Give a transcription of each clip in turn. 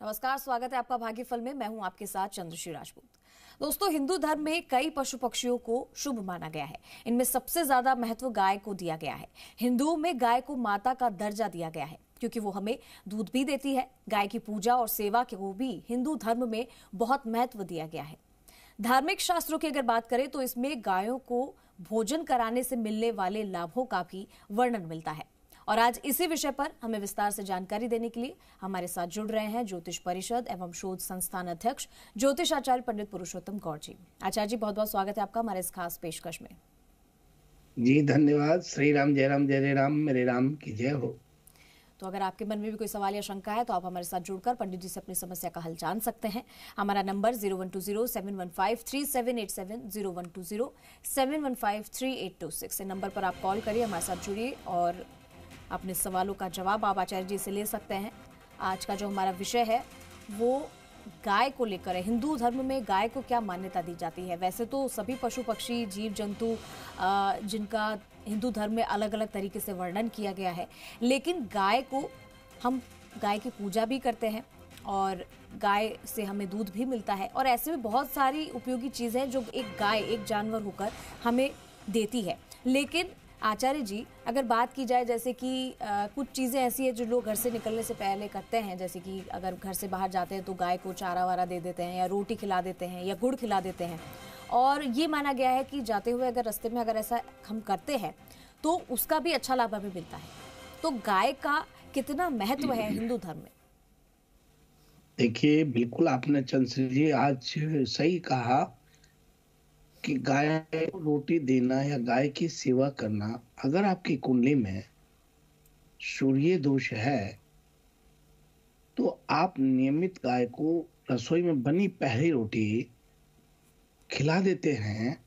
नमस्कार, स्वागत है आपका भाग्यफल में। मैं हूं आपके साथ चंद्रश्री राजपूत। दोस्तों, हिंदू धर्म में कई पशु पक्षियों को शुभ माना गया है। इनमें सबसे ज्यादा महत्व गाय को दिया गया है। हिंदुओं में गाय को माता का दर्जा दिया गया है क्योंकि वो हमें दूध भी देती है। गाय की पूजा और सेवा को भी हिंदू धर्म में बहुत महत्व दिया गया है। धार्मिक शास्त्रों की अगर बात करें तो इसमें गायों को भोजन कराने से मिलने वाले लाभों का भी वर्णन मिलता है। और आज इसी विषय पर हमें विस्तार से जानकारी देने के लिए हमारे साथ जुड़ रहे हैं ज्योतिष परिषद एवं शोध संस्थान अध्यक्ष ज्योतिष आचार्य पंडित पुरुषोत्तम गौड़ जी। आचार्य जी, बहुत बहुत स्वागत है आपका हमारे इस खास पेशकश में। जी धन्यवाद। श्री राम जय जय राम, मेरे राम की जय हो। तो अगर आपके मन में भी कोई सवाल या शंका है तो आप हमारे साथ जुड़कर पंडित जी से अपनी समस्या का हल जान सकते हैं। हमारा नंबर 0120-715-3787, 0120-715-3826 नंबर पर आप कॉल करिए, हमारे साथ जुड़िए और अपने सवालों का जवाब आप आचार्य जी से ले सकते हैं। आज का जो हमारा विषय है वो गाय को लेकर है। हिंदू धर्म में गाय को क्या मान्यता दी जाती है? वैसे तो सभी पशु पक्षी जीव जंतु जिनका हिंदू धर्म में अलग अलग तरीके से वर्णन किया गया है, लेकिन गाय को हम गाय की पूजा भी करते हैं और गाय से हमें दूध भी मिलता है और ऐसे में बहुत सारी उपयोगी चीज़ें हैं जो एक गाय एक जानवर होकर हमें देती है। लेकिन आचार्य जी, अगर बात की जाए जैसे कि कुछ चीज़ें ऐसी है जो लोग घर से निकलने से पहले करते हैं, जैसे कि अगर घर से बाहर जाते हैं तो गाय को चारा वारा दे देते हैं या रोटी खिला देते हैं या गुड़ खिला देते हैं, और ये माना गया है कि जाते हुए अगर रास्ते में अगर ऐसा हम करते हैं तो उसका भी अच्छा लाभ हमें मिलता है। तो गाय का कितना महत्व है हिंदू धर्म में? देखिए, बिल्कुल आपने चंद्र जी आज सही कहा कि गाय को रोटी देना या गाय की सेवा करना, अगर आपकी कुंडली में सूर्य दोष है तो आप नियमित गाय को रसोई में बनी पहली रोटी खिला देते हैं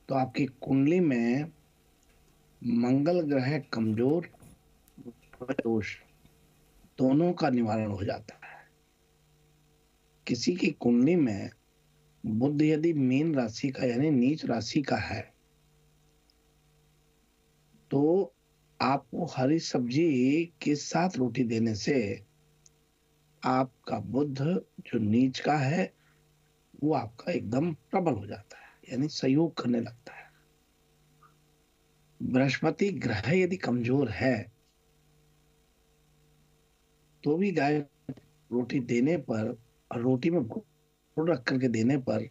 तो आपकी कुंडली में मंगल ग्रह कमजोर दोष दोनों का निवारण हो जाता है। किसी की कुंडली में बुध यदि मीन राशि का यानी नीच राशि का है तो आपको हरी सब्जी के साथ रोटी देने से आपका बुध जो नीच का है वो आपका एकदम प्रबल हो जाता है, यानी सहयोग करने लगता है। बृहस्पति ग्रह यदि कमजोर है तो भी गाय रोटी देने पर और रोटी में गुड़ रख करके देने पर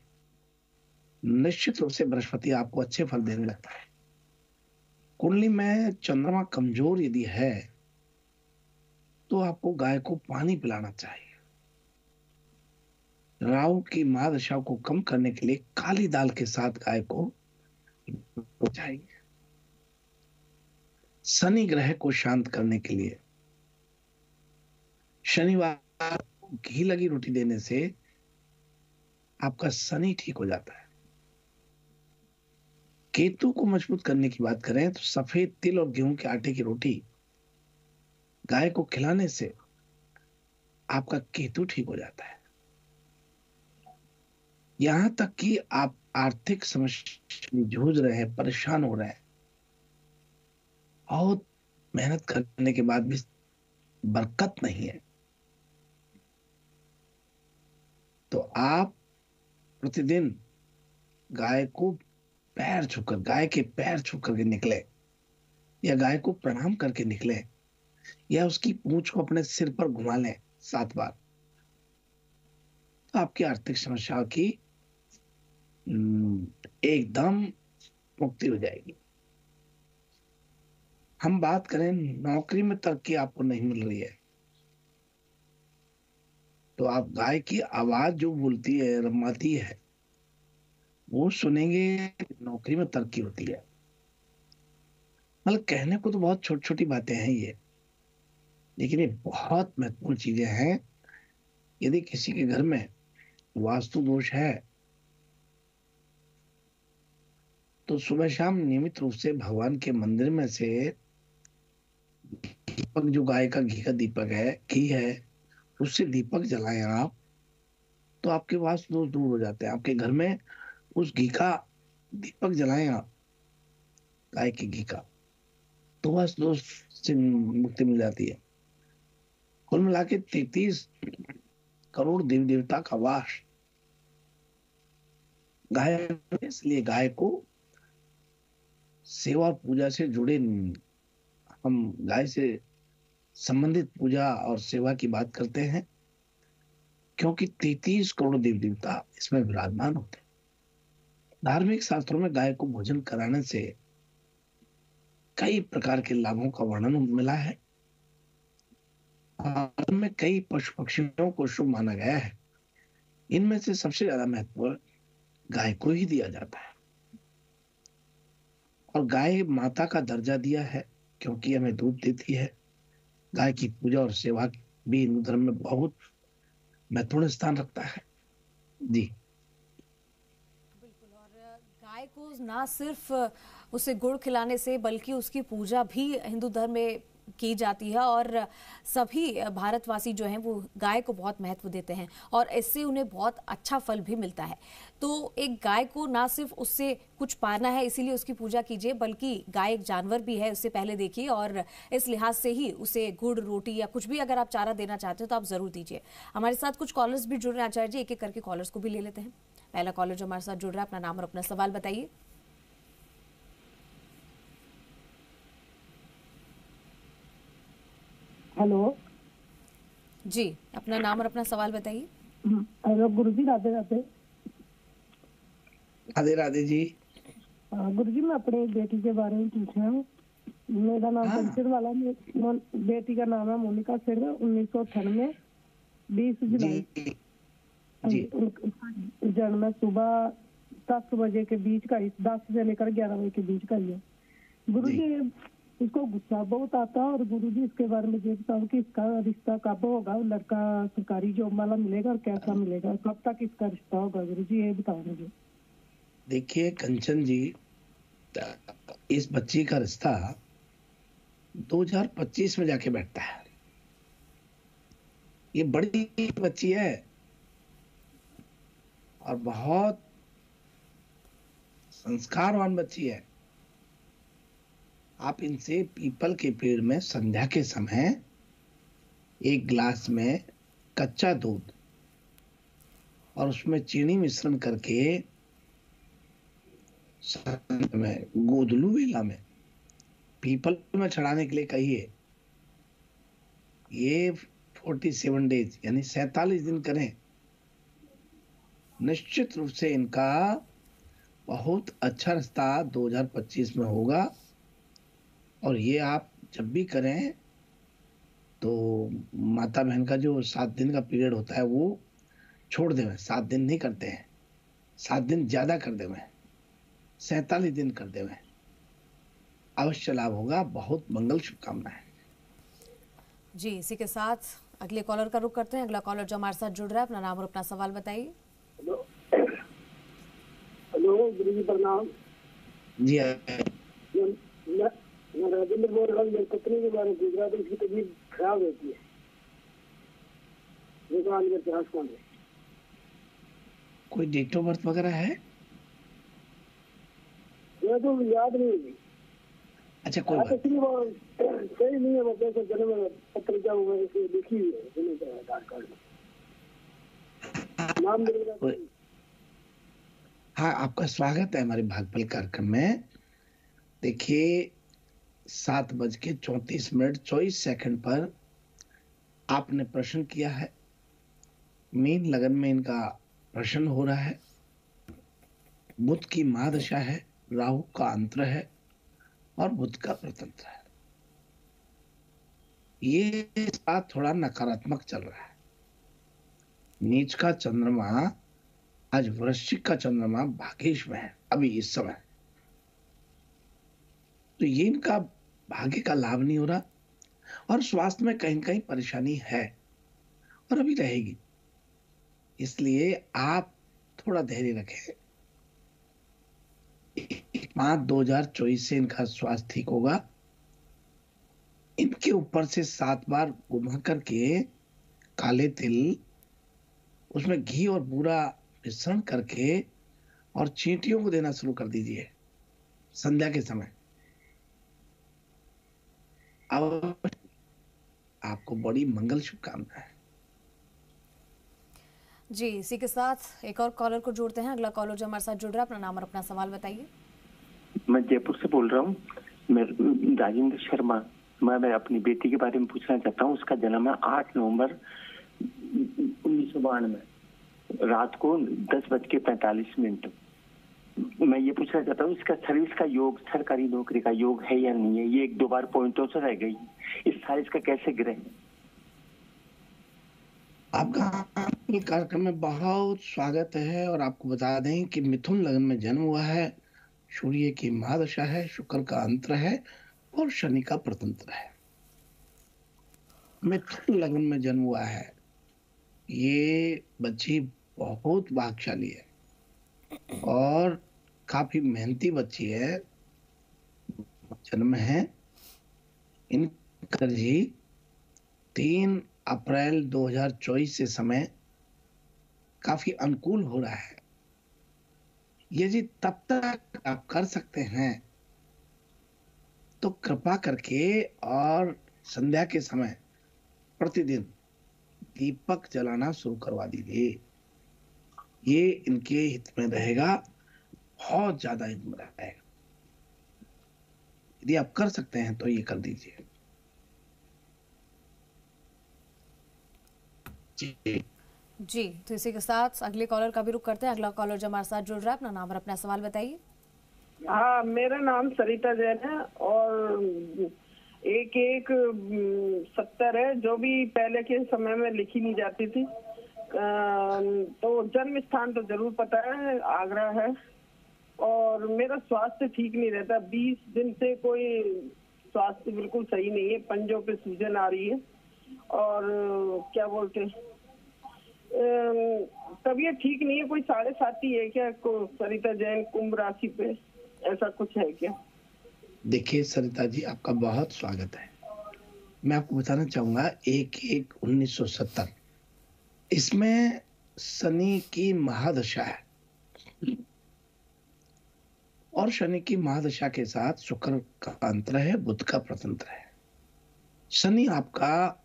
निश्चित रूप से बृहस्पति आपको अच्छे फल देने लगता है। कुंडली में चंद्रमा कमजोर यदि है तो आपको गाय को पानी पिलाना चाहिए। राहु की महादशा को कम करने के लिए काली दाल के साथ गाय को चाहिए। शनि ग्रह को शांत करने के लिए शनिवार को घी लगी रोटी देने से आपका शनि ठीक हो जाता है। केतु को मजबूत करने की बात करें तो सफेद तिल और गेहूं के आटे की रोटी गाय को खिलाने से आपका केतु ठीक हो जाता है। यहां तक कि आप आर्थिक समस्या में जूझ रहे हैं, परेशान हो रहे हैं और मेहनत करने के बाद भी बरकत नहीं है, तो आप प्रतिदिन गाय को गाय के पैर छू करके निकले या गाय को प्रणाम करके निकले या उसकी पूंछ को अपने सिर पर घुमा लें 7 बार, तो आपकी आर्थिक समस्या की एकदम मुक्ति हो जाएगी। हम बात करें नौकरी में तरक्की आपको नहीं मिल रही है तो आप गाय की आवाज जो बोलती है, रमाती है, वो सुनेंगे, नौकरी में तरक्की होती है। मतलब कहने को तो बहुत छोटी छोटी बातें हैं ये, लेकिन ये बहुत महत्वपूर्ण चीजें हैं। यदि किसी के घर में वास्तु दोष है तो सुबह शाम नियमित रूप से भगवान के मंदिर में से दीपक, जो गाय का घी का दीपक है, घी है, उससे दीपक जलाएं आप, तो आपके वास्तु दोष दूर हो जाते हैं। आपके घर में उस घी का दीपक जलाएं आप, गाय के घी का, तो वास्तु दोष से मुक्ति मिल जाती है। कुल मिला के 33 करोड़ देवी देवता का वास गाय में। इसलिए गाय को सेवा और पूजा से जुड़े, हम गाय से संबंधित पूजा और सेवा की बात करते हैं, क्योंकि 33 करोड़ देवी देवता इसमें विराजमान होते हैं। धार्मिक शास्त्रों में गाय को भोजन कराने से कई प्रकार के लाभों का वर्णन मिला है। और में कई पशु पक्षियों को शुभ माना गया है। इनमें से सबसे ज्यादा महत्व गाय को ही दिया जाता है। और गाय माता का दर्जा दिया है क्योंकि हमें दूध देती है। गाय की पूजा और सेवा भी हिंदू धर्म में बहुत महत्वपूर्ण स्थान रखता है। जी बिल्कुल। और गाय को ना सिर्फ उसे गुड़ खिलाने से बल्कि उसकी पूजा भी हिंदू धर्म में की जाती है और सभी भारतवासी जो हैं वो गाय को बहुत महत्व देते हैं और इससे उन्हें बहुत अच्छा फल भी मिलता है। तो एक गाय को ना सिर्फ उससे कुछ पाना है इसीलिए उसकी पूजा कीजिए, बल्कि गाय एक जानवर भी है, उससे पहले देखिए और इस लिहाज से ही उसे गुड़ रोटी या कुछ भी अगर आप चारा देना चाहते हो तो आप जरूर दीजिए। हमारे साथ कुछ कॉलर्स भी जुड़ रहे हैं आचार्य जी, एक एक करके कॉलर्स को भी ले लेते हैं। पहला कॉलर जो हमारे साथ जुड़ रहा है, अपना नाम और अपना सवाल बताइए। हेलो जी, अपना नाम और अपना सवाल बताइए। हेलो गुरुजी, राधे राधे। राधे राधे जी। गुरुजी, मैं अपनी बेटी के बारे में पूछना हूँ। मेरा नाम कंचन वाला, बेटी का नाम है मोनिका सिंह। 1998 20 जुलाई जी जन्म है। सुबह 10 बजे के बीच का, 10 से लेकर 11 बजे के बीच का ही है। गुरुजी, इसको गुस्सा बहुत आता है और गुरुजी इसके बारे में ये बताओ कि इसका रिश्ता कब होगा? लड़का सरकारी जॉब वाला मिलेगा और कैसा मिलेगा? कब तक इसका रिश्ता होगा गुरुजी, ये बताओ मुझे। देखिए कंचन जी, इस बच्ची का रिश्ता 2025 में जाके बैठता है। ये बड़ी बच्ची है और बहुत संस्कारवान बच्ची है। आप इनसे पीपल के पेड़ में संध्या के समय एक गिलास में कच्चा दूध और उसमें चीनी मिश्रण करके में गोदलू वेला में पीपल में चढ़ाने के लिए कहिए। ये 47 डेज यानी 47 दिन करें, निश्चित रूप से इनका बहुत अच्छा रिश्ता 2025 में होगा। और ये आप जब भी करें तो माता बहन का जो 7 दिन का पीरियड होता है वो छोड़ देवें। 7 दिन नहीं करते हैं, 7 दिन ज्यादा कर देवें, 47 दिन कर देवें, अवश्य लाभ होगा। बहुत मंगल शुभकामनाएं। जी, इसी के साथ अगले कॉलर का रुख करते हैं। अगला कॉलर जो हमारे साथ जुड़ रहा है, अपना नाम और अपना सवाल बताइए। हेलो गुरुजी, प्रणाम जी मैं राजेंद्र बोल रहा हूँ। मेरी पत्नी के बारे में पूछ रहा था, उसकी तबीयत खराब रहती है। कोई डेट ऑफ बर्थ वगैरह है? मैं तो याद नहीं है। अच्छा कोई बात सही नहीं है, मतलब तो जन्म पत्रिका लिखी हुई है आधार कार्ड में नाम मिलेगा। हाँ, आपका स्वागत है हमारे भागफल कार्यक्रम में। देखिए 7:34 पर आपने प्रश्न किया है। मीन लगन में इनका प्रश्न हो रहा है। बुध की महादशा है, राहु का अंतर है और बुध का प्रतंत्र है। ये बात थोड़ा नकारात्मक चल रहा है। नीच का चंद्रमा, आज वृश्चिक का चंद्रमा भाग्येश में है अभी इस समय, तो ये इनका भाग्य का लाभ नहीं हो रहा और स्वास्थ्य में कहीं कहीं परेशानी है और अभी रहेगी। इसलिए आप थोड़ा धैर्य रखें। 5/2024 से इनका स्वास्थ्य ठीक होगा। इनके ऊपर से 7 बार घुमा करके काले तिल, उसमें घी और बूरा मिश्रण करके और चींटियों को देना शुरू कर दीजिए संध्या के समय। अब आपको बड़ी मंगल शुभकामनाएं। जी, इसी के साथ एक और कॉलर को जोड़ते हैं। अगला कॉलर जो हमारे साथ जुड़ रहा है, अपना नाम और अपना सवाल बताइए। मैं जयपुर से बोल रहा हूँ। मैं राजेंद्र शर्मा। मैं अपनी बेटी के बारे में पूछना चाहता हूँ। उसका जन्म है 8 नवंबर 1992 रात को 10:45। मैं ये पूछना चाहता हूँ, इसका सर्विस का योग, सरकारी नौकरी का योग है या नहीं है? ये 1-2 बार पॉइंटों से रह गई। इस साल इसका कैसे ग्रह है? आपका कार्यक्रम में बहुत स्वागत है और आपको बता दें कि मिथुन लग्न में जन्म हुआ है, सूर्य की महादशा है, शुक्र का अंतर है और शनि का प्रतंत्र है। मिथुन लग्न में जन्म हुआ है, ये बच्ची बहुत भाग्यशाली है और काफी मेहनती बच्ची है। जन्म है इनका जी 3 अप्रैल 2024 से समय काफी अनुकूल हो रहा है। यदि तब तक आप कर सकते हैं तो कृपा करके और संध्या के समय प्रतिदिन दीपक जलाना शुरू करवा दीजिए। ये इनके हित में रहेगा, बहुत ज्यादा हित में रहेगा। यदि आप कर सकते हैं तो ये कर दीजिए। जी, तो इसी के साथ अगले कॉलर का भी रुख करते हैं। अगला कॉलर जो हमारे साथ जुड़ रहा है, अपना नाम और अपना सवाल बताइए। हाँ, मेरा नाम सरिता जैन है और 1170 है, जो भी पहले के समय में लिखी नहीं जाती थी। तो जन्म स्थान तो जरूर पता है, आगरा है। और मेरा स्वास्थ्य ठीक नहीं रहता, 20 दिन से कोई स्वास्थ्य बिल्कुल सही नहीं है। पंजों पे सूजन आ रही है और क्या बोलते हैं, तबीयत ठीक नहीं है। कोई 7.5 है क्या? सरिता जैन, कुंभ राशि पे ऐसा कुछ है क्या? देखिए सरिता जी, आपका बहुत स्वागत है। मैं आपको बताना चाहूंगा 1/1/1970 इसमें शनि की महादशा है और शनि की महादशा के साथ शुक्र का अंतर है, बुध का प्रतंत्र है। शनि आपका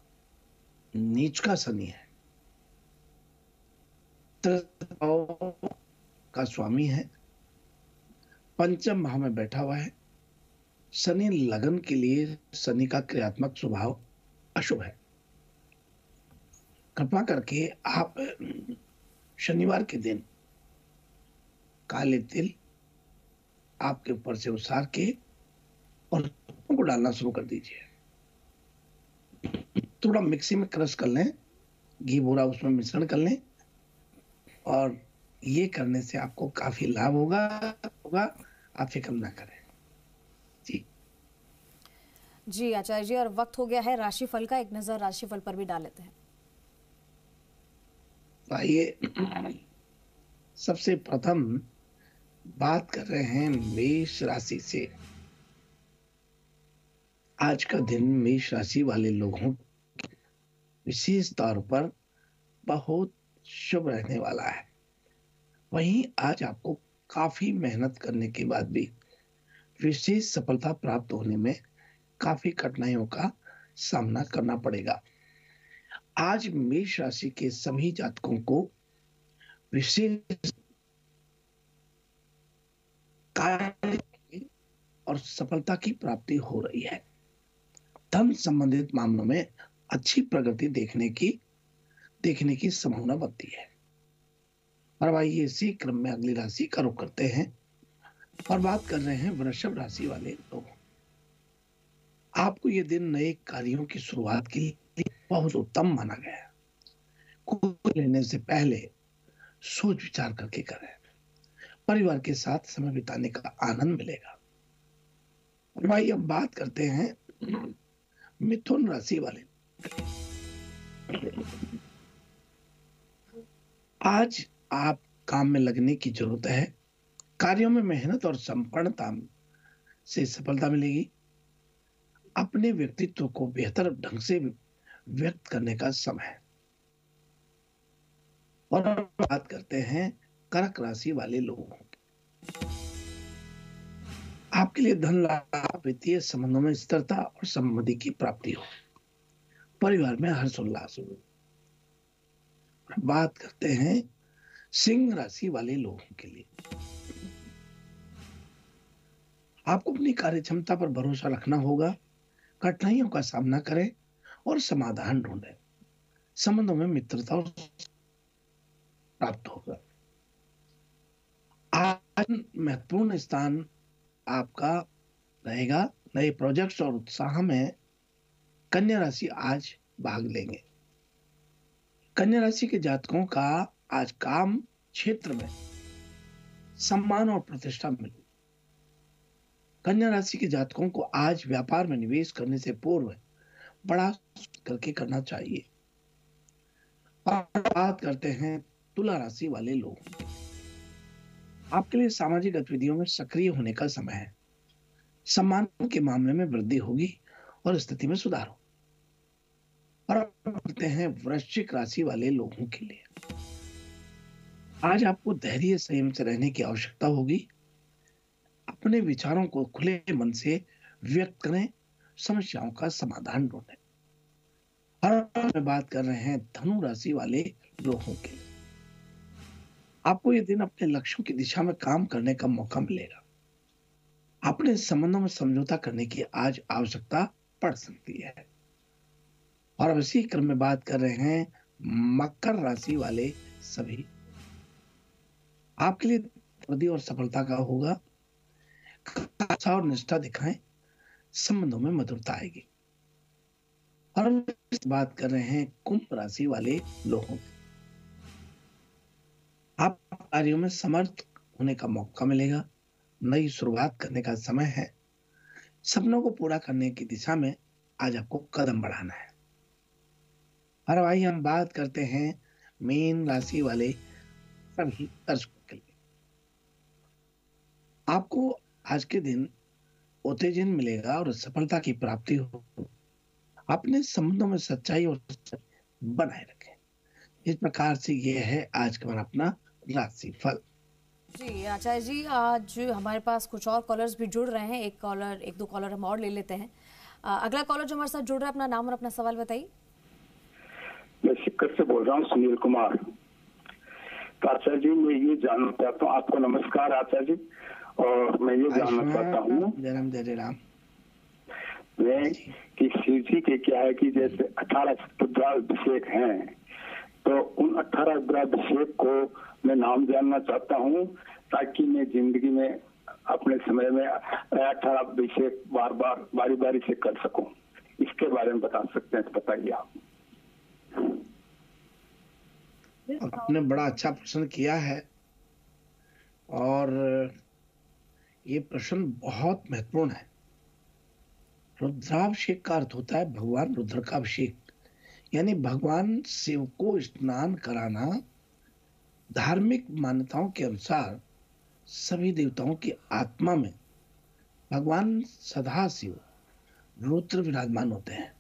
नीच का शनि है, का स्वामी है, पंचम भाव में बैठा हुआ है। शनि लगन के लिए शनि का क्रियात्मक स्वभाव अशुभ है। कृपा करके आप शनिवार के दिन काले तिल आपके ऊपर से उसार के और को डालना शुरू कर दीजिए। थोड़ा मिक्सी में क्रश कर लें, घी भूरा उसमें मिश्रण कर लें और ये करने से आपको काफी लाभ होगा। आप फिक्र ना करें। जी जी आचार्य जी, और वक्त हो गया है राशिफल का। एक नजर राशिफल पर भी डाल लेते हैं। आइए, सबसे प्रथम बात कर रहे हैं मेष राशि से। आज का दिन मेष राशि वाले लोगों विशेष तौर पर बहुत शुभ रहने वाला है। वहीं आज आपको काफी मेहनत करने के बाद भी विशेष सफलता प्राप्त होने में काफी कठिनाइयों का सामना करना पड़ेगा। आज मेष राशि के सभी जातकों को विशेष कार्य और सफलता की प्राप्ति हो रही है। धन संबंधित मामलों में अच्छी प्रगति देखने की संभावना बनती है। और आइए इसी क्रम में अगली राशि का रुख करते हैं और बात कर रहे हैं वृषभ राशि वाले लोग। आपको ये दिन नए कार्यों की शुरुआत के लिए बहुत उत्तम माना गया है। कोई लेने से पहले सोच विचार करके करें। परिवार के साथ समय बिताने का आनंद मिलेगा। और भाई अब बात करते हैं मिथुन राशि वाले। आज आप काम में लगने की जरूरत है। कार्यों में मेहनत और संपन्नता से सफलता मिलेगी। अपने व्यक्तित्व को बेहतर ढंग से व्यक्त करने का समय है। और बात करते हैं कर्क राशि वाले लोगों की। आपके लिए धन लाभ, वित्तीय संबंधों में स्थिरता और समृद्धि की प्राप्ति हो। परिवार में हर्षोल्लास हो। बात करते हैं सिंह राशि वाले लोगों के लिए। आपको अपनी कार्य क्षमता पर भरोसा रखना होगा, कठिनाइयों का सामना करें और समाधान ढूंढें। संबंधों में मित्रता और प्राप्त होगा। आज महत्वपूर्ण स्थान आपका रहेगा। नए प्रोजेक्ट्स और उत्साह में कन्या राशि आज भाग लेंगे। कन्या राशि के जातकों का आज काम क्षेत्र में सम्मान और प्रतिष्ठा मिलेगी। कन्या राशि के जातकों को आज व्यापार में निवेश करने से पूर्व बड़ा सोच करके करना चाहिए। और बात करते हैं तुला राशि वाले लोगों की। आपके लिए सामाजिक गतिविधियों में सक्रिय होने का समय है। सम्मान के मामले में वृद्धि होगी और स्थिति में सुधार हो। और अब बढ़ते हैं वृश्चिक राशि वाले लोगों के लिए। आज आपको धैर्य संयम से रहने की आवश्यकता होगी। अपने विचारों को खुले मन से व्यक्त करें, समस्याओं का समाधान ढूंढें। और मैं बात कर रहे हैं धनु राशि वाले लोगों के लिए। आपको यह दिन अपने लक्ष्यों की दिशा में काम करने का मौका मिलेगा। अपने संबंधों में समझौता करने की आज आवश्यकता पड़ सकती है। और अब इसी क्रम में बात कर रहे हैं मकर राशि वाले सभी। आपके लिए वृद्धि और सफलता का होगा। आशा और निष्ठा दिखाएं, संबंधों में मधुरता आएगी। और हम बात कर रहे हैं कुंभ राशि वाले लोगों की। आप कार्यों में समर्थ होने का मौका मिलेगा। नई शुरुआत करने का समय है। सपनों को पूरा करने की दिशा में आज आपको कदम बढ़ाना है। और भाई हम बात करते हैं मीन राशि वाले सभी दर्शकों के लिए। आपको आज के दिन उत्तेजन मिलेगा और सफलता की प्राप्ति हो। अपने संबंधों में सच्चाई और बनाए रखें। इस प्रकार से ये है आज का अपना राशि फल। जी आचार्य जी, आज हमारे पास कुछ और कॉलर्स भी जुड़ रहे हैं। एक दो कॉलर हम और ले लेते हैं। अगला कॉलर जो हमारे साथ जुड़ रहा है, अपना नाम और अपना सवाल बताइए। मैं सिक्कर से बोल रहा हूँ, सुनील कुमार। तो आचार्य जी, मैं ये जानना चाहता हूँ, आपको नमस्कार आचार्य जी। और मैं ये जानना चाहता हूँ जय राम मैं कि शिव जी के क्या है कि जैसे 18 रुद्राभिषेक हैं, तो उन 18 रुद्राभिषेक को मैं नाम जानना चाहता हूँ, ताकि मैं जिंदगी में अपने समय में 18 अभिषेक बार बार बारी बारी से कर सकूं। इसके बारे में बता सकते हैं तो बताइए आप। आपने बड़ा अच्छा प्रश्न किया है और ये प्रश्न बहुत महत्वपूर्ण है। रुद्राभिषेक का अर्थ होता है भगवान रुद्र का अभिषेक, यानी भगवान शिव को स्नान कराना। धार्मिक मान्यताओं के अनुसार सभी देवताओं की आत्मा में भगवान सदाशिव रुद्र विराजमान होते हैं।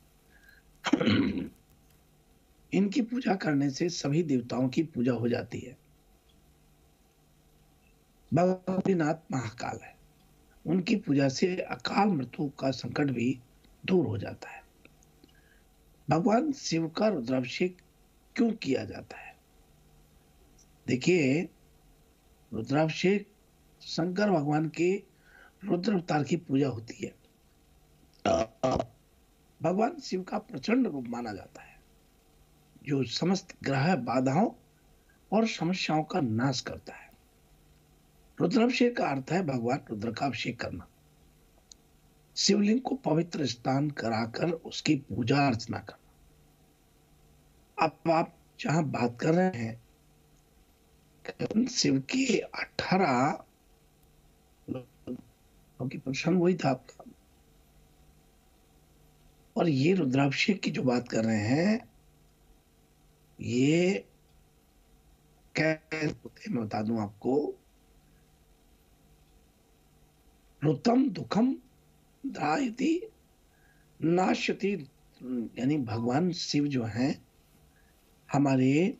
इनकी पूजा करने से सभी देवताओं की पूजा हो जाती है। भगवतीनाथ महाकाल है, उनकी पूजा से अकाल मृत्यु का संकट भी दूर हो जाता है। भगवान शिव का रुद्राभिषेक क्यों किया जाता है? देखिए, रुद्राभिषेक शंकर भगवान के रुद्र अवतार की पूजा होती है। भगवान शिव का प्रचंड रूप माना जाता है, जो समस्त ग्रह बाधाओं और समस्याओं का नाश करता है। रुद्राभिषेक का अर्थ है भगवान रुद्र का अभिषेक करना। शिवलिंग को पवित्र स्नान कराकर उसकी पूजा अर्चना करना। अब आप जहां बात कर रहे हैं, शिव के 18 क्योंकि प्रश्न वही था आपका। और ये रुद्राभिषेक की जो बात कर रहे हैं, ये कैसे होते मैं बता दूं आपको। ऋतम दुखम ध्रायति नाश्यति, यानी भगवान शिव जो हैं हमारे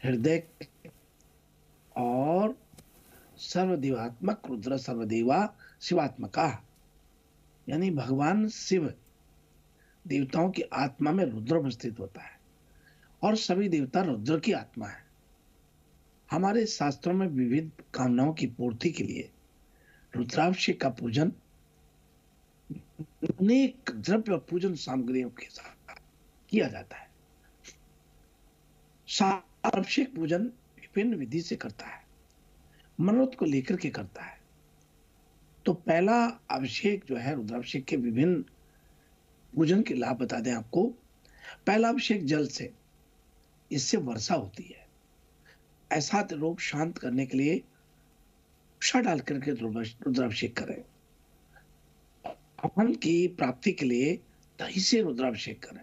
हृदय और सर्वदेवात्मक रुद्र सर्वदेवा शिवात्मका, यानी भगवान शिव देवताओं की आत्मा में रुद्र उपस्थित होता है और सभी देवता रुद्र की आत्मा है। हमारे शास्त्रों में विविध कामनाओं की पूर्ति के लिए रुद्राभिषेक का पूजन अनेक द्रव्य और पूजन सामग्रियों के साथ किया जाता है। अभिषेक पूजन विभिन्न विधि से करता है, मनोरथ को लेकर के करता है। तो पहला अभिषेक जो है रुद्राभिषेक के विभिन्न पूजन के लाभ बता दें आपको। पहला अभिषेक जल से, इससे वर्षा होती है। ऐसा रोग शांत करने के लिए उषा डाल करके रुद्राभिषेक करें। धन की प्राप्ति के लिए दही से रुद्राभिषेक करें।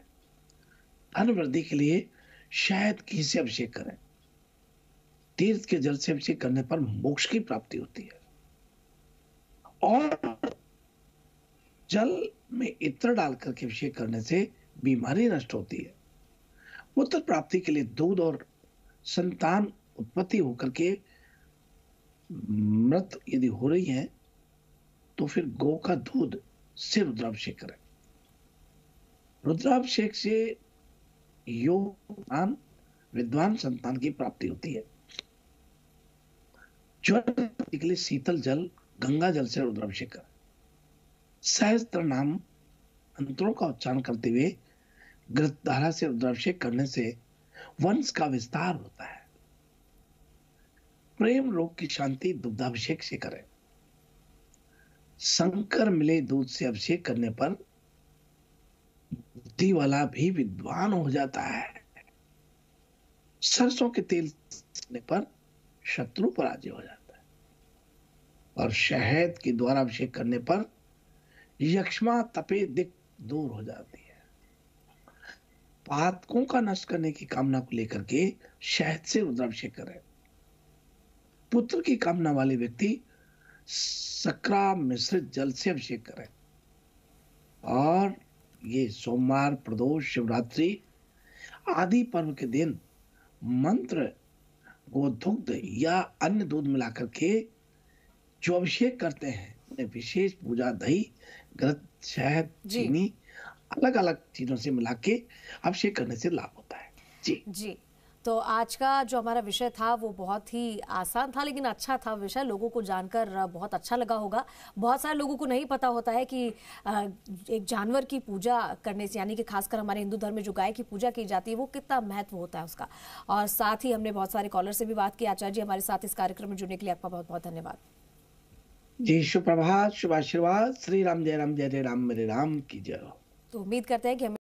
धन वृद्धि के लिए शहद घी से अभिषेक करें। तीर्थ के जल से अभिषेक करने पर मोक्ष की प्राप्ति होती है। और जल में इत्र डाल करके अभिषेक करने से बीमारी नष्ट होती है। पुत्र प्राप्ति के लिए दूध और संतान उत्पत्ति होकर के मृत यदि हो रही है तो फिर गौ का दूध से रुद्राभिषेक करें। रुद्राभिषेक से योगवान विद्वान संतान की प्राप्ति होती है। ज्वर के लिए शीतल जल गंगा जल से रुद्राभिषेक करें। सहस्त्र नाम मंत्रों का उच्चारण करते हुए घृतधारा से रुद्राभिषेक करने से वंश का विस्तार होता है। प्रेम रोग की शांति दुग्धाभिषेक से करें। शंकर मिले दूध से अभिषेक करने पर बुद्धि वाला भी विद्वान हो जाता है। सरसों के तेल से पर शत्रु पराजय हो जाता है। और शहद के द्वारा अभिषेक करने पर यक्ष्मा तपे दिक दूर हो जाती है। पातकों का नष्ट करने की कामना को लेकर के शहद से रुद्राभिषेक करें। पुत्र की कामना वाले व्यक्ति सकरा मिश्रित जल से अभिषेक करें। और ये सोमवार, प्रदोष, शिवरात्रि आदि पर्व के दिन मंत्र, गोधुग्ध या अन्य दूध मिलाकर के जो अभिषेक करते हैं उन्हें विशेष पूजा दही, घृत, शहद, चीनी अलग अलग चीजों से मिला के अभिषेक करने से लाभ होता है। जी। तो आज का जो हमारा विषय था वो बहुत ही आसान था, लेकिन अच्छा था विषय। लोगों को जानकर बहुत अच्छा लगा होगा। बहुत सारे लोगों को नहीं पता होता है कि एक जानवर की पूजा करने से, यानी कि खासकर हमारे हिंदू धर्म में जो गाय की पूजा की जाती है वो कितना महत्व होता है उसका। और साथ ही हमने बहुत सारे कॉलर से भी बात की। आचार्य जी हमारे साथ इस कार्यक्रम में जुड़ने के लिए आपका बहुत बहुत धन्यवाद। जी, सुप्रभात, शुभ आशीर्वाद। श्री राम जय राम, जय जय राम, मेरे राम की जय हो। तो उम्मीद करते हैं कि हमें